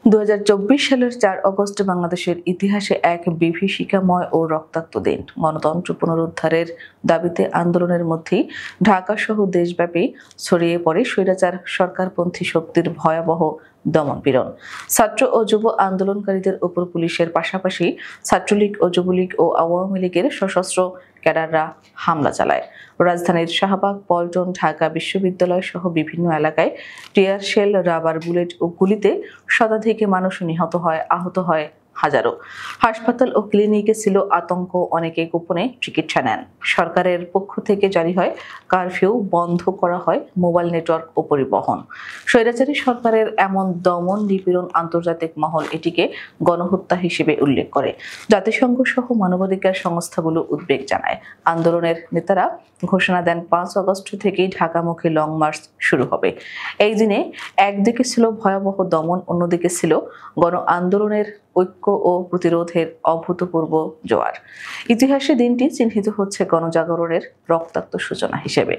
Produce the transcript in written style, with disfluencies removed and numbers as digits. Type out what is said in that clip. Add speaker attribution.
Speaker 1: 2024 সালের 4 আগস্ট বাংলাদেশের ইতিহাসে এক বিভীষিকাময় ও রক্তাক্ত দিন। গণতন্ত্র পুনরুদ্ধারের দাবিতে আন্দোলনের মধ্যেই ঢাকাসহ দেশব্যাপী ছড়িয়ে পড়ে স্বৈরাচার সরকারপন্থী শক্তির ভয়াবহ দমনপীড়ন। ছাত্র ও যুব আন্দোলনকারীদের উপর পুলিশের পাশাপাশি ছাত্রলীগ ও যুবলীগ ও আওয়ামী লীগের সশস্ত্র ক্যাডাররা হামলা চালায়। রাজধানীর শাহবাগ, পল্টন, ঢাকা বিশ্ববিদ্যালয় সহ বিভিন্ন এলাকায় টিয়ার শেল, রাবার বুলেট ও গুলিতে শতাধিক মানুষ নিহত হয়, আহত হয় হাজারো। হাসপাতাল ও ক্লিনিকে ছিল আতঙ্ক, অনেকে গোপনে চিকিৎসা নেন। সরকারের পক্ষ থেকে জারি হয় কারফিউ, বন্ধ করা হয় মোবাইল নেটওয়ার্ক ও পরিবহন। স্বৈরাচারী সরকারের এমন দমন নিপীড়ন আন্তর্জাতিক মহল এটিকে গণহত্যা হিসেবে উল্লেখ করে। জাতিসংঘ সহ মানবাধিকার সংস্থাগুলো উদ্বেগ জানায়। আন্দোলনের নেতারা ঘোষণা দেন 5 আগস্ট থেকেই ঢাকামুখী লং মার্চ শুরু হবে। এই দিনে একদিকে ছিল ভয়াবহ দমন, অন্যদিকে ছিল গণ আন্দোলনের ঐক্য ও প্রতিরোধের অভূতপূর্ব জোয়ার। ইতিহাসে দিনটি চিহ্নিত হচ্ছে গণজাগরণের রক্তাক্ত সূচনা হিসেবে।